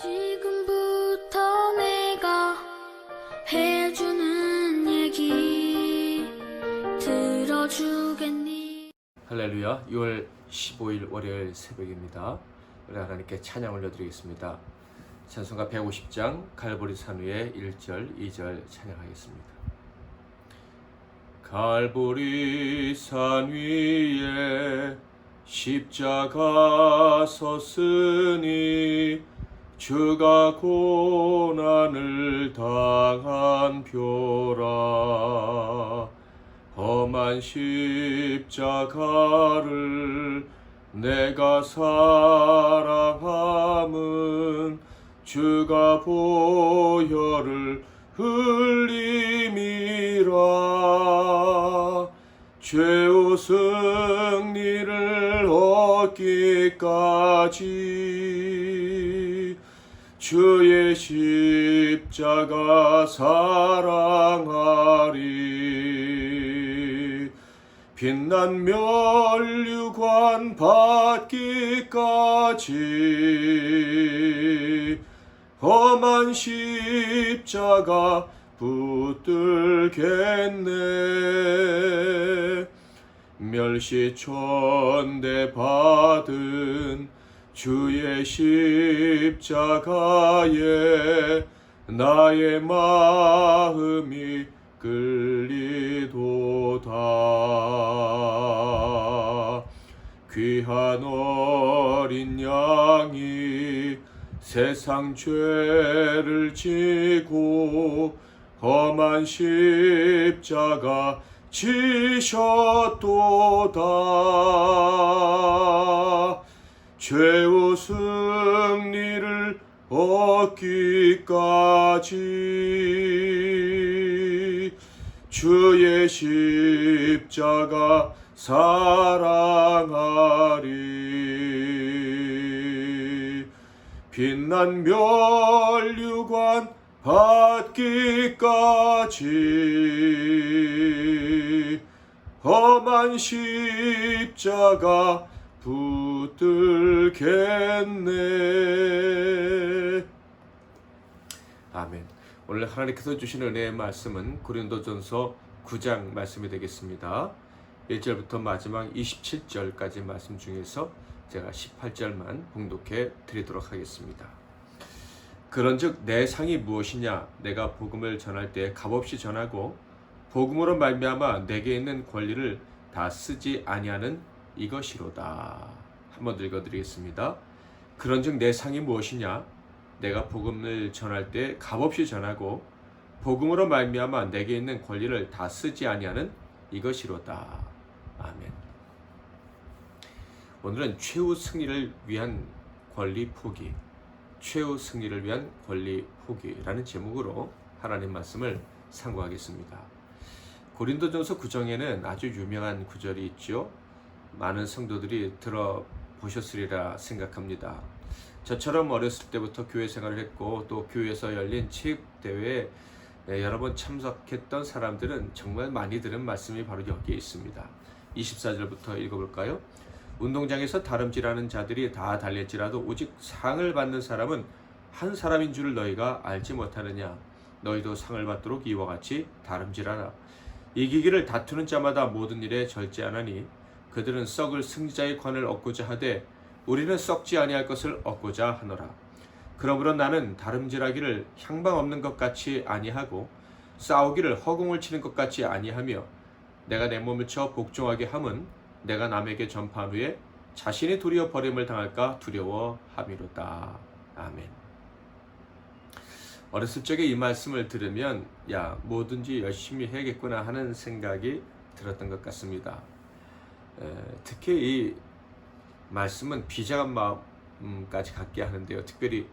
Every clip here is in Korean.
지금부터 내가 해주는 얘기 들어주겠니? 할렐루야. 6월 15일 월요일 새벽입니다. 우리 하나님께 찬양 올려드리겠습니다. 찬송가 150장 갈보리 산 위에 1절 2절 찬양하겠습니다. 갈보리 산 위에 십자가 섰으니 주가 고난을 당한 표라. 험한 십자가를 내가 사랑함은 주가 보혈을 흘림이라. 죄의 승리를 얻기까지 주의 십자가 사랑하리. 빛난 면류관 받기까지 험한 십자가 붙들겠네. 멸시천대 받은 주의 십자가에 나의 마음이 끌리도다. 귀한 어린 양이 세상 죄를 지고 험한 십자가 지셨도다. 죄의 승리를 얻기까지 주의 십자가 사랑하리. 빛난 면류관 받기까지 험한 십자가 붙들겠네. 아멘. 오늘 하나님께서 주신 은혜의 말씀은 고린도전서 9장 말씀이 되겠습니다. 1절부터 마지막 27절까지 말씀 중에서 제가 18절만 봉독해 드리도록 하겠습니다. 그런즉 내 상이 무엇이냐? 내가 복음을 전할 때 값없이 전하고 복음으로 말미암아 내게 있는 권리를 다 쓰지 아니하는 이것이로다. 한번 읽어드리겠습니다. 그런즉 내 상이 무엇이냐? 내가 복음을 전할 때 값없이 전하고 복음으로 말미암아 내게 있는 권리를 다 쓰지 아니하는 이것이로다. 아멘. 오늘은 최후 승리를 위한 권리 포기, 최후 승리를 위한 권리 포기라는 제목으로 하나님 말씀을 상고하겠습니다. 고린도전서 9장에는 아주 유명한 구절이 있죠. 많은 성도들이 들어보셨으리라 생각합니다. 저처럼 어렸을 때부터 교회 생활을 했고 또 교회에서 열린 체육대회에 여러 번 참석했던 사람들은 정말 많이 들은 말씀이 바로 여기에 있습니다. 24절부터 읽어볼까요? 운동장에서 다름질하는 자들이 다 달렸지라도 오직 상을 받는 사람은 한 사람인 줄 너희가 알지 못하느냐? 너희도 상을 받도록 이와 같이 다름질하라. 이기기를 다투는 자마다 모든 일에 절제하나니 그들은 썩을 승리자의 관을 얻고자 하되 우리는 썩지 아니할 것을 얻고자 하노라. 그러므로 나는 다름질하기를 향방 없는 것 같이 아니하고 싸우기를 허공을 치는 것 같이 아니하며 내가 내 몸을 쳐 복종하게 함은 내가 남에게 전파한 후에 자신이 도리어 버림을 당할까 두려워함이로다. 아멘. 어렸을 적에 이 말씀을 들으면 야, 뭐든지 열심히 해야겠구나 하는 생각이 들었던 것 같습니다. 특히 이 말씀은 비장한 마음까지 갖게 하는데요. 특별히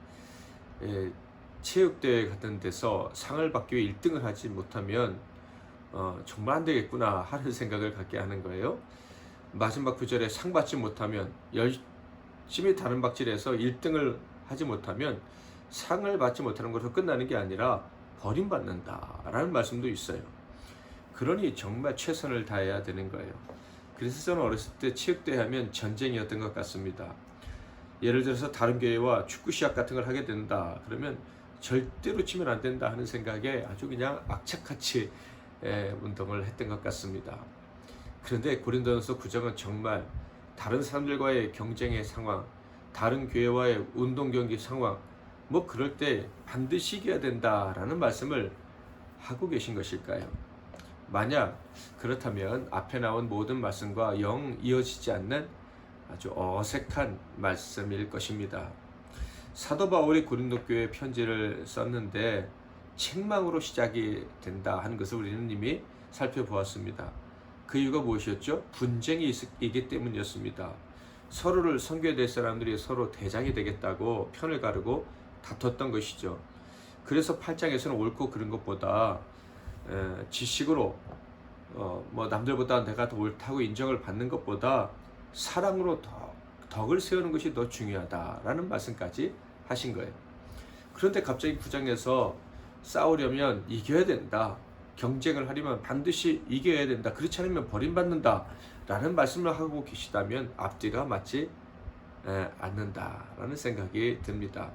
체육대회 같은 데서 상을 받기 위해 1등을 하지 못하면 정말 안 되겠구나 하는 생각을 갖게 하는 거예요. 마지막 구절에 상 받지 못하면 열심히 다른 박질해서 1등을 하지 못하면 상을 받지 못하는 것으로 끝나는 게 아니라 버림받는다라는 말씀도 있어요. 그러니 정말 최선을 다해야 되는 거예요. 그래서 저는 어렸을 때 체육대회 하면 전쟁이었던 것 같습니다. 예를 들어서 다른 교회와 축구 시합 같은 걸 하게 된다 그러면 절대로 치면 안 된다 하는 생각에 아주 그냥 악착같이 운동을 했던 것 같습니다. 그런데 고린도전서 9장은 정말 다른 사람들과의 경쟁의 상황, 다른 교회와의 운동 경기 상황, 뭐 그럴 때 반드시 이겨야 된다라는 말씀을 하고 계신 것일까요? 만약 그렇다면 앞에 나온 모든 말씀과 영 이어지지 않는 아주 어색한 말씀일 것입니다. 사도 바울이 고린도 교회에 편지를 썼는데 책망으로 시작이 된다 하는 것을 우리는 이미 살펴보았습니다. 그 이유가 무엇이었죠? 분쟁이 있기 때문이었습니다. 서로를 섬겨야 될 사람들이 서로 대장이 되겠다고 편을 가르고 다퉜던 것이죠. 그래서 8장에서는 옳고 그른 것보다 지식으로 뭐 남들보다 내가 더 옳다고 인정을 받는 것보다 사랑으로 덕을 세우는 것이 더 중요하다라는 말씀까지 하신 거예요. 그런데 갑자기 9장에서 싸우려면 이겨야 된다, 경쟁을 하려면 반드시 이겨야 된다, 그렇지 않으면 버림받는다 라는 말씀을 하고 계시다면 앞뒤가 맞지 않는다라는 생각이 듭니다.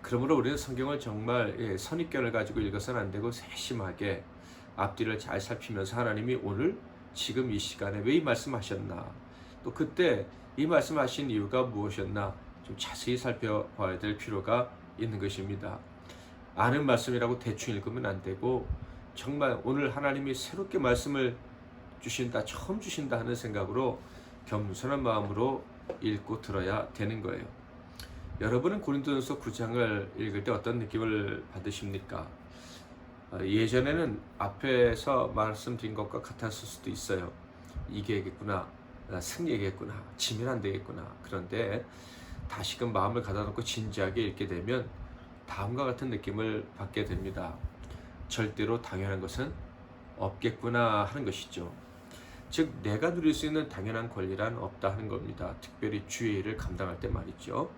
그러므로 우리는 성경을 정말 선입견을 가지고 읽어서는 안 되고 세심하게 앞뒤를 잘 살피면서 하나님이 오늘 지금 이 시간에 왜 이 말씀하셨나, 또 그때 이 말씀하신 이유가 무엇이었나 좀 자세히 살펴봐야 될 필요가 있는 것입니다. 아는 말씀이라고 대충 읽으면 안 되고 정말 오늘 하나님이 새롭게 말씀을 주신다, 처음 주신다 하는 생각으로 겸손한 마음으로 읽고 들어야 되는 거예요. 여러분은 고린도전서 9장을 읽을 때 어떤 느낌을 받으십니까? 예전에는 앞에서 말씀드린 것과 같았을 수도 있어요. 이겨야겠구나, 승리해야겠구나, 지면 안 되겠구나. 그런데 다시금 마음을 가다놓고 진지하게 읽게 되면 다음과 같은 느낌을 받게 됩니다. 절대로 당연한 것은 없겠구나 하는 것이죠. 즉 내가 누릴 수 있는 당연한 권리란 없다 하는 겁니다. 특별히 주의 일을 감당할 때 말이죠.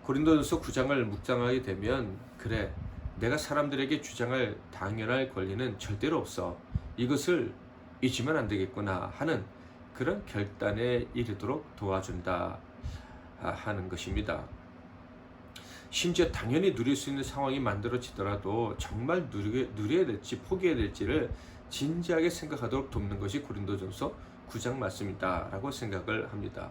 고린도전서 9장을 묵상하게 되면 그래, 내가 사람들에게 주장할 당연할 권리는 절대로 없어, 이것을 잊으면 안 되겠구나 하는 그런 결단에 이르도록 도와준다 하는 것입니다. 심지어 당연히 누릴 수 있는 상황이 만들어지더라도 정말 누려야 될지 포기해야 될지를 진지하게 생각하도록 돕는 것이 고린도전서 9장 말씀이다 라고 생각을 합니다.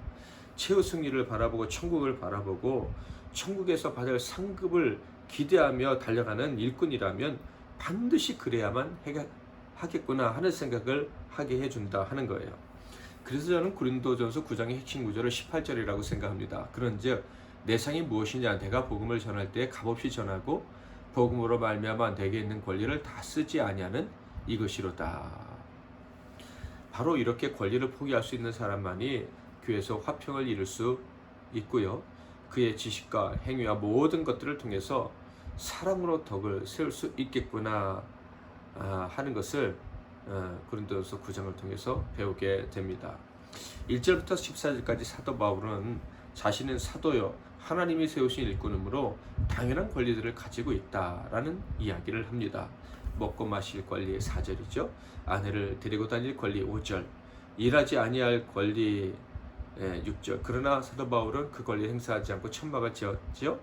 최후 승리를 바라보고 천국을 바라보고 천국에서 받을 상급을 기대하며 달려가는 일꾼이라면 반드시 그래야만 하겠구나 하는 생각을 하게 해준다 하는 거예요. 그래서 저는 고린도전서 9장의 핵심 구절을 18절이라고 생각합니다. 그런즉 내 상이 무엇이냐, 내가 복음을 전할 때 값없이 전하고 복음으로 말미암아 내게 있는 권리를 다 쓰지 아니하는 이것이로다. 바로 이렇게 권리를 포기할 수 있는 사람만이 교회에서 화평을 이룰 수 있고요, 그의 지식과 행위와 모든 것들을 통해서 사랑으로 덕을 세울 수 있겠구나 하는 것을 고린도전서 9장을 통해서 배우게 됩니다. 1절부터 14절까지 사도 바울은 자신은 사도요 하나님이 세우신 일꾼이므로 당연한 권리들을 가지고 있다라는 이야기를 합니다. 먹고 마실 권리 4절이죠. 아내를 데리고 다닐 권리 5절, 일하지 아니할 권리 6절. 그러나 사도 바울은 그 권리 행사하지 않고 천막을 지었지요.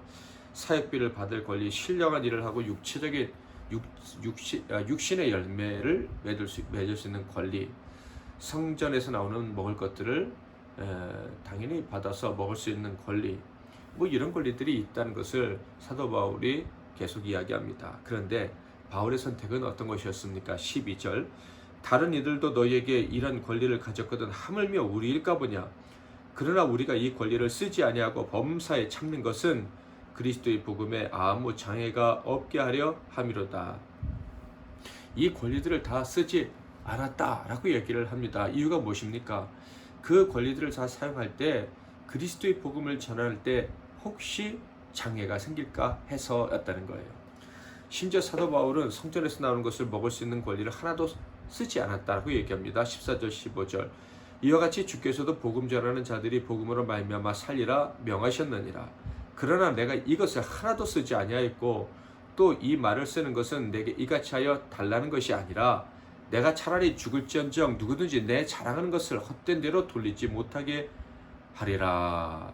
사역비를 받을 권리, 신령한 일을 하고 육체적인 육신의 열매를 맺을 수 있는 권리, 성전에서 나오는 먹을 것들을 당연히 받아서 먹을 수 있는 권리, 뭐 이런 권리들이 있다는 것을 사도 바울이 계속 이야기합니다. 그런데 바울의 선택은 어떤 것이었습니까? 12절, 다른 이들도 너희에게 이런 권리를 가졌거든 하물며 우리일까 보냐. 그러나 우리가 이 권리를 쓰지 아니하고 범사에 참는 것은 그리스도의 복음에 아무 장애가 없게 하려 함이로다. 이 권리들을 다 쓰지 않았다라고 얘기를 합니다. 이유가 무엇입니까? 그 권리들을 다 사용할 때 그리스도의 복음을 전할 때 혹시 장애가 생길까 해서였다는 거예요. 심지어 사도 바울은 성전에서 나오는 것을 먹을 수 있는 권리를 하나도 쓰지 않았다고 얘기합니다. 14절 15절, 이와 같이 주께서도 복음 전하는 자들이 복음으로 말미암아 살리라 명하셨느니라. 그러나 내가 이것을 하나도 쓰지 아니하였고 또 이 말을 쓰는 것은 내게 이같이 하여 달라는 것이 아니라 내가 차라리 죽을지언정 누구든지 내 자랑하는 것을 헛된 대로 돌리지 못하게 하리라.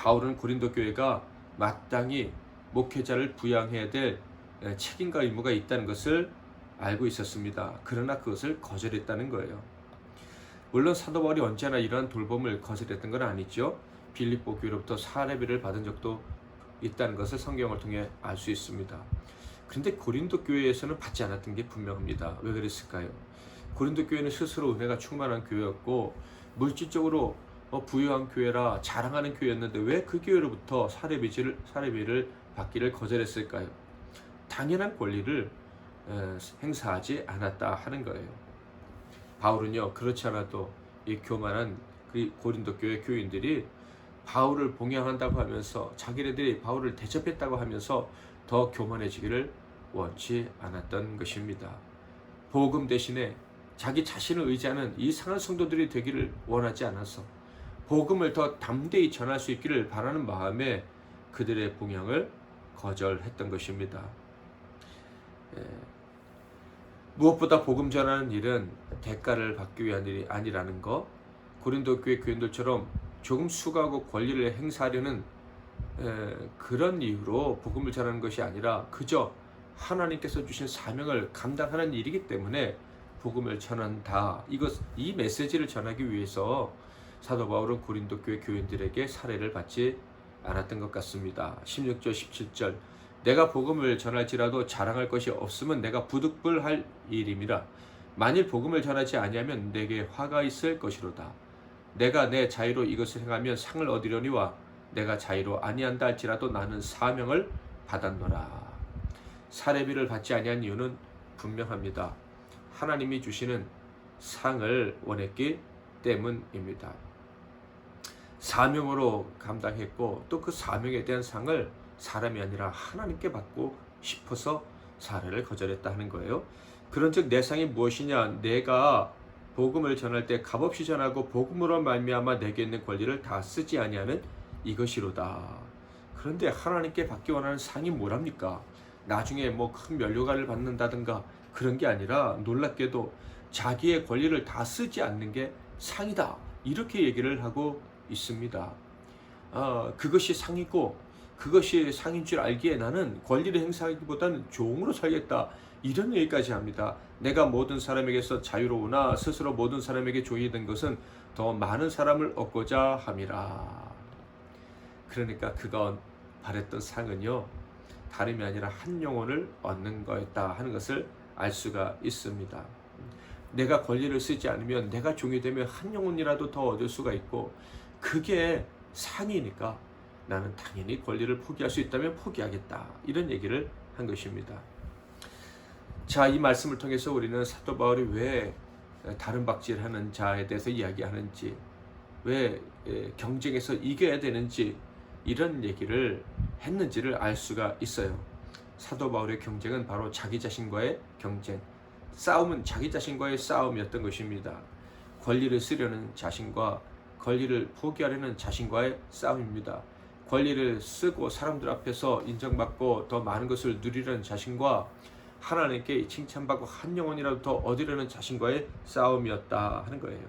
바울은 고린도 교회가 마땅히 목회자를 부양해야 될 책임과 의무가 있다는 것을 알고 있었습니다. 그러나 그것을 거절했다는 거예요. 물론 사도 바울이 언제나 이러한 돌봄을 거절했던 건 아니죠. 빌립보 교회로부터 사례비를 받은 적도 있다는 것을 성경을 통해 알 수 있습니다. 그런데 고린도 교회에서는 받지 않았던 게 분명합니다. 왜 그랬을까요? 고린도 교회는 스스로 은혜가 충만한 교회였고 물질적으로 부유한 교회라 자랑하는 교회였는데 왜 그 교회로부터 사례비를 받기를 거절했을까요? 당연한 권리를 행사하지 않았다 하는 거예요. 바울은요, 그렇지 않아도 이 교만한 고린도 교회 교인들이 바울을 봉양한다고 하면서 자기네들이 바울을 대접했다고 하면서 더 교만해지기를 원치 않았던 것입니다. 복음 대신에 자기 자신을 의지하는 이상한 성도들이 되기를 원하지 않아서 복음을 더 담대히 전할 수 있기를 바라는 마음에 그들의 봉양을 거절했던 것입니다. 무엇보다 복음 전하는 일은 대가를 받기 위한 일이 아니라는 것, 고린도 교회 교인들처럼 조금 수고하고 권리를 행사하려는 그런 이유로 복음을 전하는 것이 아니라 그저 하나님께서 주신 사명을 감당하는 일이기 때문에 복음을 전한다. 이 메시지를 전하기 위해서 사도 바울은 고린도 교회 교인들에게 살해를 받지 않았던 것 같습니다. 16절 17절 내가 복음을 전할지라도 자랑할 것이 없으면 내가 부득불할 일임이라. 만일 복음을 전하지 아니하면 내게 화가 있을 것이로다. 내가 내 자유로 이것을 행하면 상을 얻으려니와 내가 자유로 아니한다 할지라도 나는 사명을 받았노라. 사례비를 받지 아니한 이유는 분명합니다. 하나님이 주시는 상을 원했기 때문입니다. 사명으로 감당했고 또 그 사명에 대한 상을 사람이 아니라 하나님께 받고 싶어서 사례를 거절했다 하는 거예요. 그런즉 내 상이 무엇이냐? 내가 복음을 전할 때 값없이 전하고 복음으로 말미암아 내게 있는 권리를 다 쓰지 아니하는 이것이로다. 그런데 하나님께 받기 원하는 상이 뭐랍니까? 나중에 큰 면류관을 받는다든가 그런 게 아니라 놀랍게도 자기의 권리를 다 쓰지 않는 게 상이다. 이렇게 얘기를 하고 있습니다. 그것이 상이고 그것이 상인 줄 알기에 나는 권리를 행사하기보다는 종으로 살겠다. 이런 얘기까지 합니다. 내가 모든 사람에게서 자유로우나 스스로 모든 사람에게 종이 된 것은 더 많은 사람을 얻고자 함이라. 그러니까 그가 바랬던 상은요, 다름이 아니라 한 영혼을 얻는 거였다 하는 것을 알 수가 있습니다. 내가 권리를 쓰지 않으면 내가 종이 되면 한 영혼이라도 더 얻을 수가 있고 그게 상이니까 나는 당연히 권리를 포기할 수 있다면 포기하겠다. 이런 얘기를 한 것입니다. 자, 이 말씀을 통해서 우리는 사도 바울이 왜 다른 박질하는 자에 대해서 이야기하는지, 왜 경쟁에서 이겨야 되는지 이런 얘기를 했는지를 알 수가 있어요. 사도 바울의 경쟁은 바로 자기 자신과의 경쟁, 싸움은 자기 자신과의 싸움이었던 것입니다. 권리를 쓰려는 자신과 권리를 포기하려는 자신과의 싸움입니다. 권리를 쓰고 사람들 앞에서 인정받고 더 많은 것을 누리려는 자신과 하나님께 칭찬받고 한 영혼이라도 더 얻으려는 자신과의 싸움이었다 하는 거예요.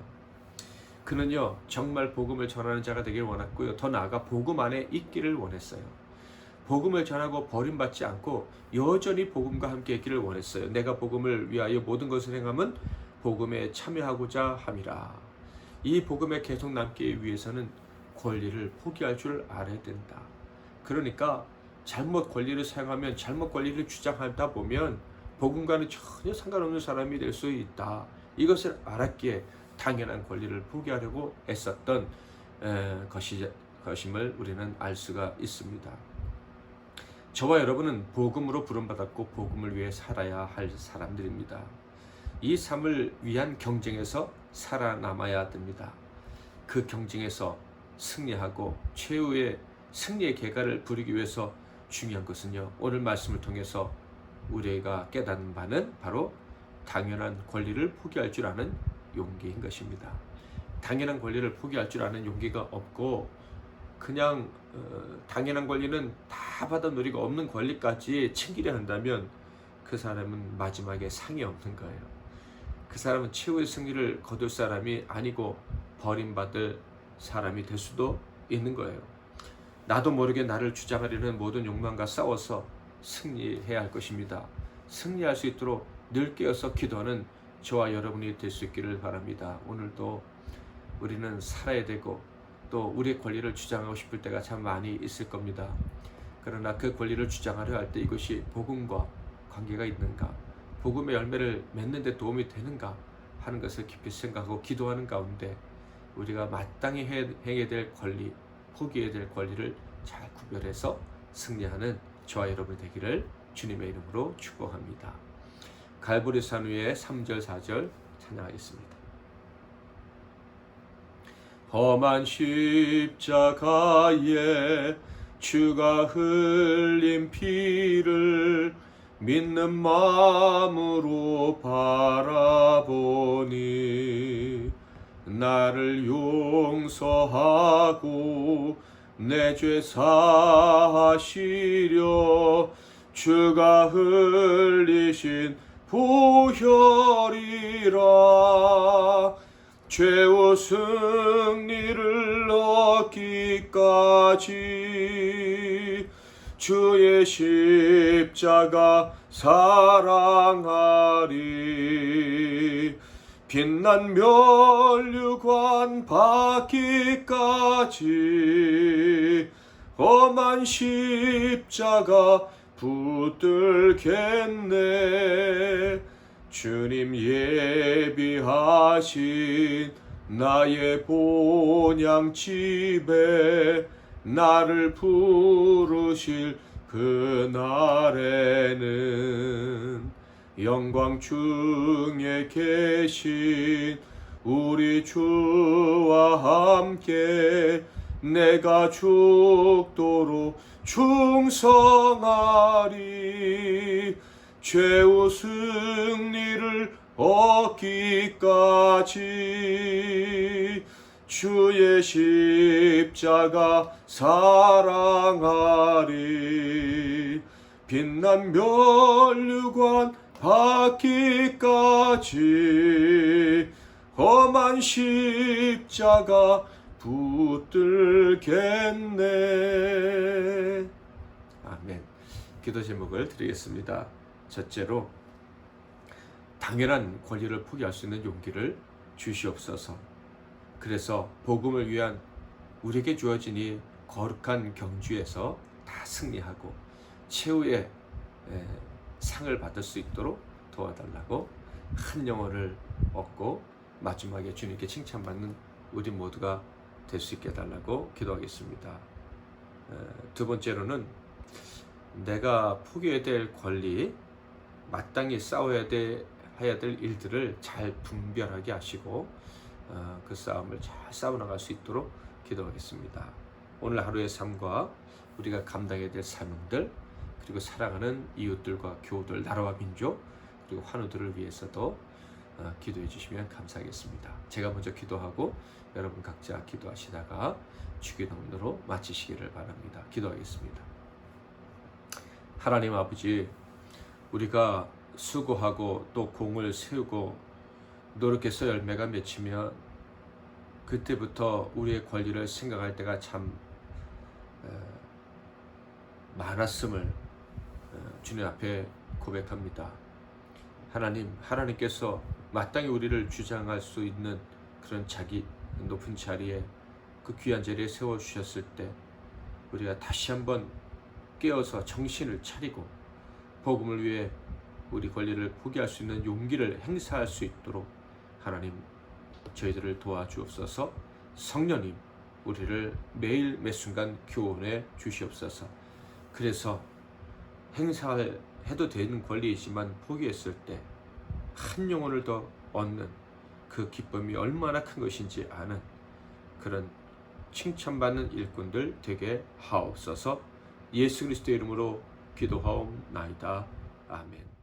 그는요, 정말 복음을 전하는 자가 되길 원했고요. 더 나아가 복음 안에 있기를 원했어요. 복음을 전하고 버림받지 않고 여전히 복음과 함께 있기를 원했어요. 내가 복음을 위하여 모든 것을 행함은 복음에 참여하고자 함이라. 이 복음에 계속 남기 위해서는 권리를 포기할 줄 알아야 된다. 그러니까 잘못 권리를 사용하면 잘못 권리를 주장하다 보면 복음과는 전혀 상관없는 사람이 될 수 있다. 이것을 알았기에 당연한 권리를 포기하려고 애썼던 것임을 우리는 알 수가 있습니다. 저와 여러분은 복음으로 부름받았고 복음을 위해 살아야 할 사람들입니다. 이 삶을 위한 경쟁에서 살아남아야 됩니다. 그 경쟁에서 승리하고 최후의 승리의 계가를 부르기 위해서 중요한 것은요, 오늘 말씀을 통해서 우리가 깨닫는 바는 바로 당연한 권리를 포기할 줄 아는 용기인 것입니다. 당연한 권리를 포기할 줄 아는 용기가 없고 그냥 당연한 권리는 다 받아 누리고 없는 권리까지 챙기려 한다면 그 사람은 마지막에 상이 없는 거예요. 그 사람은 최후의 승리를 거둘 사람이 아니고 버림받을 사람이 될 수도 있는 거예요. 나도 모르게 나를 주장하려는 모든 욕망과 싸워서 승리해야 할 것입니다. 승리할 수 있도록 늘 깨어서 기도하는 저와 여러분이 될 수 있기를 바랍니다. 오늘도 우리는 살아야 되고 또 우리의 권리를 주장하고 싶을 때가 참 많이 있을 겁니다. 그러나 그 권리를 주장하려 할 때 이것이 복음과 관계가 있는가, 복음의 열매를 맺는 데 도움이 되는가 하는 것을 깊이 생각하고 기도하는 가운데 우리가 마땅히 행해야 될 권리, 포기해야 될 권리를 잘 구별해서 승리하는 저와 여러분 되기를 주님의 이름으로 축복합니다. 갈보리 산 위에 3절 4절 찬양하겠습니다. 험한 십자가에 주가 흘린 피를 믿는 마음으로 바라보니 나를 용서하고 내 죄 사하시려 주가 흘리신 보혈이라. 최후 승리를 얻기까지 주의 십자가 사랑하리. 빛난 면류관 받기까지 험한 십자가 붙들겠네. 주님 예비하신 나의 본향집에 나를 부르실 그날에는 영광 중에 계신 우리 주와 함께 내가 죽도록 충성하리. 최후 승리를 얻기까지 주의 십자가 사랑하리. 빛난 면류관 받기까지 험한 십자가 붙들겠네. 아멘. 기도 제목을 드리겠습니다. 첫째로, 당연한 권리를 포기할 수 있는 용기를 주시옵소서. 그래서 복음을 위한 우리에게 주어진 이 거룩한 경주에서 다 승리하고 최후의 상을 받을 수 있도록 도와달라고, 한 영혼을 얻고 마지막에 주님께 칭찬받는 우리 모두가 될 수 있게 해달라고 기도하겠습니다. 두 번째로는 내가 포기해야 될 권리, 마땅히 싸워야 해야 될 일들을 잘 분별하게 하시고 그 싸움을 잘 싸워나갈 수 있도록 기도하겠습니다. 오늘 하루의 삶과 우리가 감당해야 될 사명들, 그리고 사랑하는 이웃들과 교우들, 나라와 민족, 그리고 환우들을 위해서도 기도해 주시면 감사하겠습니다. 제가 먼저 기도하고 여러분 각자 기도하시다가 주기도문으로 마치시기를 바랍니다. 기도하겠습니다. 하나님 아버지, 우리가 수고하고 또 공을 세우고 노력해서 열매가 맺히면 그때부터 우리의 권리를 생각할 때가 참 많았음을 주님 앞에 고백합니다. 하나님께서 마땅히 우리를 주장할 수 있는 그런 자기 높은 자리에, 그 귀한 자리에 세워주셨을 때 우리가 다시 한번 깨어서 정신을 차리고 복음을 위해 우리 권리를 포기할 수 있는 용기를 행사할 수 있도록 하나님 저희들을 도와주옵소서. 성령님, 우리를 매일 매순간 교훈해 주시옵소서. 그래서 행사해도 되는 권리이지만 포기했을 때 한 영혼을 더 얻는 그 기쁨이 얼마나 큰 것인지 아는 그런 칭찬받는 일꾼들 되게 하옵소서. 예수 그리스도의 이름으로 기도하옵나이다. 아멘.